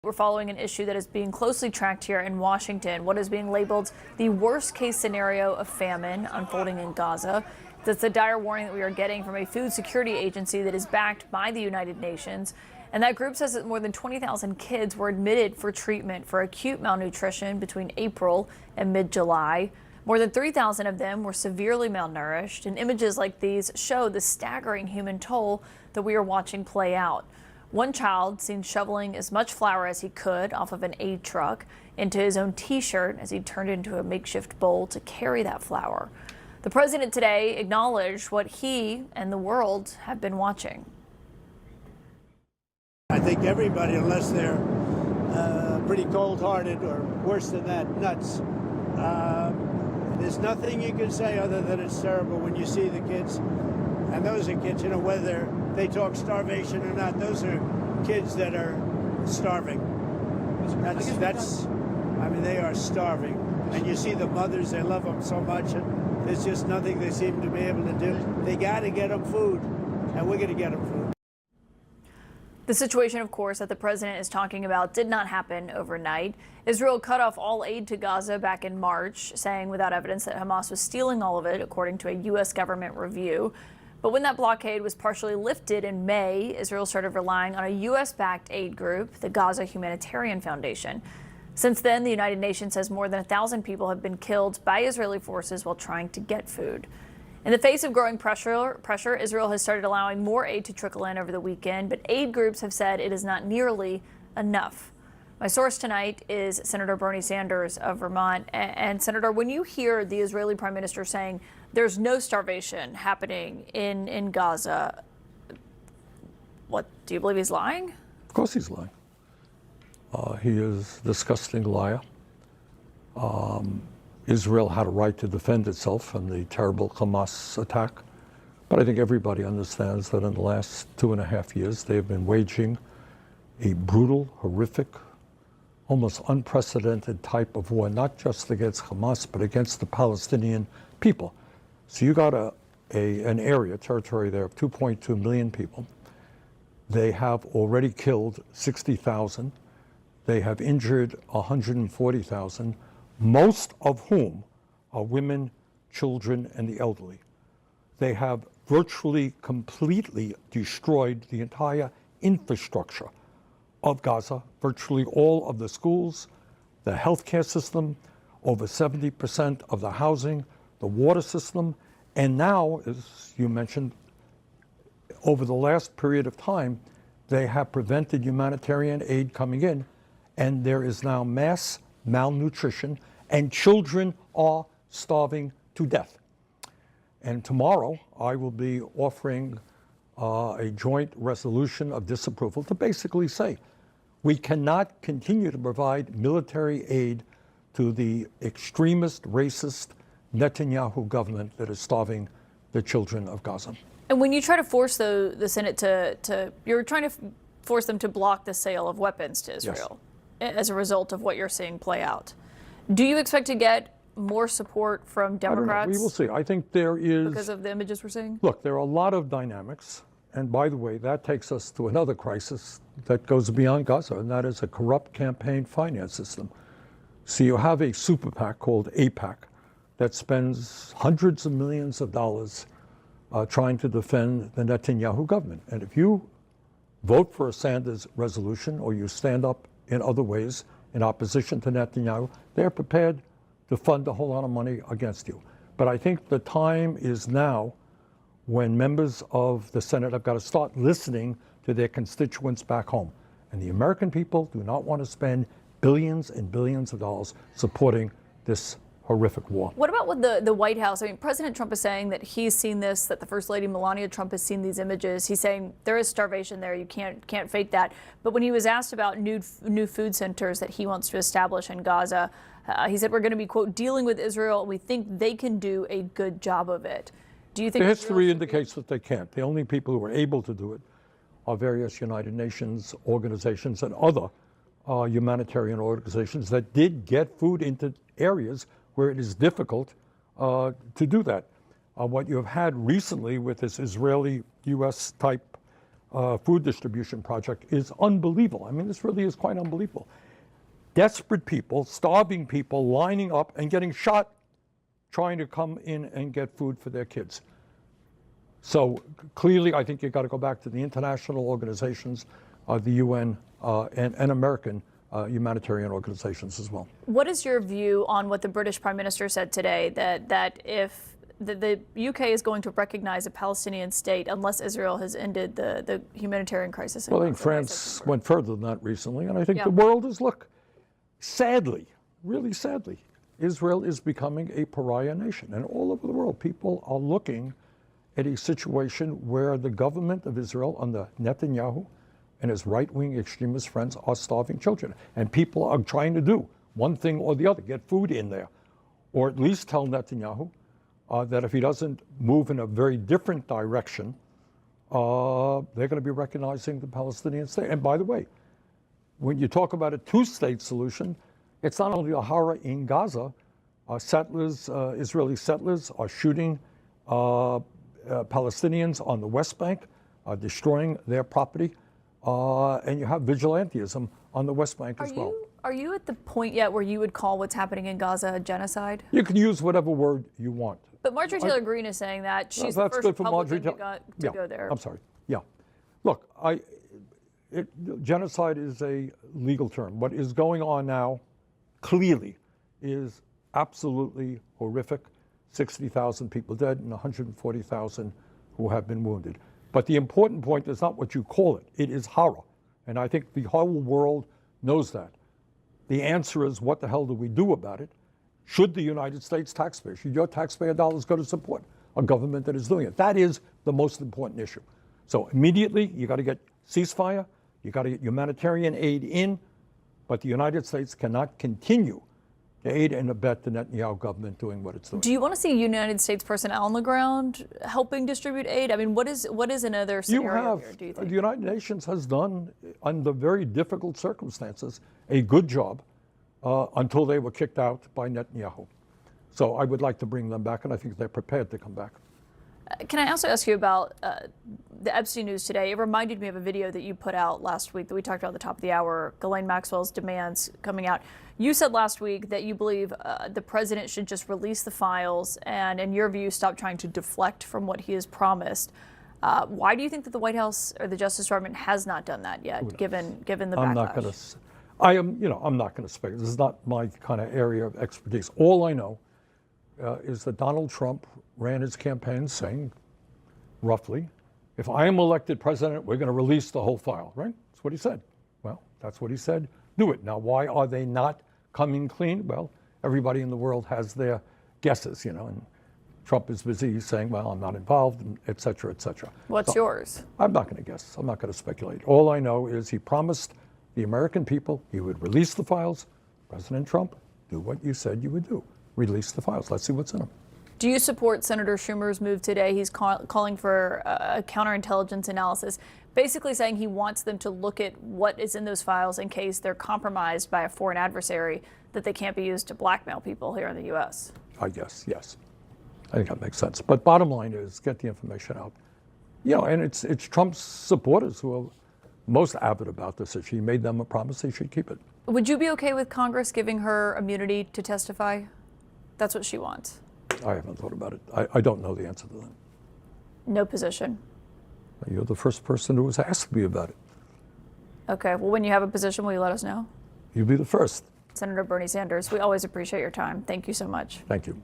we're following an issue that is being closely tracked here in Washington, what is being labeled the worst case scenario of famine unfolding in Gaza. That's the dire warning that we are getting from a food security agency that is backed by the United Nations. And that group says that more than 20,000 kids were admitted for treatment for acute malnutrition between April and mid-July. More than 3,000 of them were severely malnourished, and images like these show the staggering human toll that we are watching play out. One child seen shoveling as much flour as he could off of an aid truck into his own T-shirt as he turned into a makeshift bowl to carry that flour. The president today acknowledged what he and the world have been watching. I think everybody, unless they're pretty cold-hearted or worse than that, nuts. There's nothing you can say other than it's terrible when you see the kids. And those are kids, you know, whether they talk starvation or not, those are kids that are starving. I mean, they are starving. And you see the mothers, they love them so much, and there's just nothing they seem to be able to do. They got to get them food, and we're going to get them food. The situation, of course, that the president is talking about did not happen overnight. Israel cut off all aid to Gaza back in March, saying without evidence that Hamas was stealing all of it, according to a U.S. government review. But when that blockade was partially lifted in May, Israel started relying on a U.S.-backed aid group, the Gaza Humanitarian Foundation. Since then, the United Nations says more than 1,000 people have been killed by Israeli forces while trying to get food. In the face of growing pressure, Israel has started allowing more aid to trickle in over the weekend, but aid groups have said it is not nearly enough. My source tonight is Senator Bernie Sanders of Vermont. And Senator, when you hear the Israeli Prime Minister saying there's no starvation happening in Gaza, what, do you believe he's lying? Of course he's lying. He is a disgusting liar. Israel had a right to defend itself from the terrible Hamas attack. But I think everybody understands that in the last 2.5 years, they have been waging a brutal, horrific, almost unprecedented type of war, not just against Hamas, but against the Palestinian people. So you got an area, territory there of 2.2 million people. They have already killed 60,000. They have injured 140,000. Most of whom are women, children, and the elderly. They have virtually completely destroyed the entire infrastructure of Gaza, virtually all of the schools, the healthcare system, over 70% of the housing, the water system, and now, as you mentioned, over the last period of time, they have prevented humanitarian aid coming in, and there is now mass malnutrition, and children are starving to death. And tomorrow, I will be offering a joint resolution of disapproval to basically say, we cannot continue to provide military aid to the extremist, racist Netanyahu government that is starving the children of Gaza. And when you try to force the Senate you're trying to force them to block the sale of weapons to Israel. Yes. As a result of what you're seeing play out. Do you expect to get more support from Democrats? I don't know. We will see. I think there is... Because of the images we're seeing? Look, there are a lot of dynamics. And by the way, that takes us to another crisis that goes beyond Gaza, and that is a corrupt campaign finance system. So you have a super PAC called AIPAC that spends hundreds of millions of dollars trying to defend the Netanyahu government. And if you vote for a Sanders resolution or you stand up in other ways in opposition to Netanyahu, they're prepared to fund a whole lot of money against you. But I think the time is now when members of the Senate have got to start listening to their constituents back home. And the American people do not want to spend billions and billions of dollars supporting this horrific war. What about with the White House? I mean, President Trump is saying that he's seen this, that the First Lady Melania Trump has seen these images. He's saying there is starvation there. You can't fake that. But when he was asked about new food centers that he wants to establish in Gaza, he said we're going to be, quote, dealing with Israel. We think they can do a good job of it. Do you think the history indicates that they can't? The only people who are able to do it are various United Nations organizations and other humanitarian organizations that did get food into areas where it is difficult to do that. What you have had recently with this Israeli-U.S. type food distribution project is unbelievable. I mean, this really is quite unbelievable. Desperate people, starving people, lining up and getting shot trying to come in and get food for their kids. So clearly, I think you've got to go back to the international organizations, the UN, and American humanitarian organizations as well. What is your view on what the British Prime Minister said today, that if the UK is going to recognize a Palestinian state unless Israel has ended the humanitarian crisis? Well, I think France went further than that recently, and I think the world is, look, sadly, really sadly, Israel is becoming a pariah nation. And all over the world, people are looking at a situation where the government of Israel under Netanyahu and his right-wing extremist friends are starving children. And people are trying to do one thing or the other, get food in there, or at least tell Netanyahu that if he doesn't move in a very different direction, they're going to be recognizing the Palestinian state. And by the way, when you talk about a two-state solution, it's not only a horror in Gaza. Israeli settlers are shooting Palestinians on the West Bank, destroying their property, and you have vigilantism on the West Bank as well. Are you at the point yet where you would call what's happening in Gaza a genocide? You can use whatever word you want. But Marjorie Taylor Greene is saying that she's the first Republican to go there. I'm sorry. Yeah. Look, genocide is a legal term. What is going on now clearly is absolutely horrific. 60,000 people dead and 140,000 who have been wounded. But the important point is not what you call it. It is horror. And I think the whole world knows that. The answer is, what the hell do we do about it? Should the United States taxpayer, should your taxpayer dollars go to support a government that is doing it? That is the most important issue. So immediately, you got to get ceasefire, you got to get humanitarian aid in, but the United States cannot continue to aid and abet the Netanyahu government doing what it's doing. Do you want to see United States personnel on the ground helping distribute aid? I mean, what is another scenario here, do you think? The United Nations has done, under very difficult circumstances, a good job until they were kicked out by Netanyahu. So I would like to bring them back, and I think they're prepared to come back. Can I also ask you about the Epstein news today? It reminded me of a video that you put out last week that we talked about at the top of the hour, Ghislaine Maxwell's demands coming out. You said last week that you believe the president should just release the files and, in your view, stop trying to deflect from what he has promised. Why do you think that the White House or the Justice Department has not done that yet, given the backlash? I'm not going to speculate. This is not my kind of area of expertise. All I know is that Donald Trump ran his campaign saying, roughly, if I am elected president, we're going to release the whole file, right? That's what he said. Well, that's what he said. Do it. Now, why are they not coming clean? Well, everybody in the world has their guesses, and Trump is busy saying, well, I'm not involved, et cetera, et cetera. What's yours? I'm not going to guess. I'm not going to speculate. All I know is he promised the American people he would release the files. President Trump, do what you said you would do. Release the files. Let's see what's in them. Do you support Senator Schumer's move today? He's calling for a counterintelligence analysis, basically saying he wants them to look at what is in those files in case they're compromised by a foreign adversary, that they can't be used to blackmail people here in the U.S. I guess, yes. I think that makes sense. But bottom line is, get the information out. And it's Trump's supporters who are most avid about this issue. He made them a promise they should keep it. Would you be okay with Congress giving her immunity to testify? That's what she wants. I haven't thought about it. I don't know the answer to that. No position. You're the first person who has asked me about it. Okay. Well, when you have a position, will you let us know? You'll be the first. Senator Bernie Sanders, we always appreciate your time. Thank you so much. Thank you.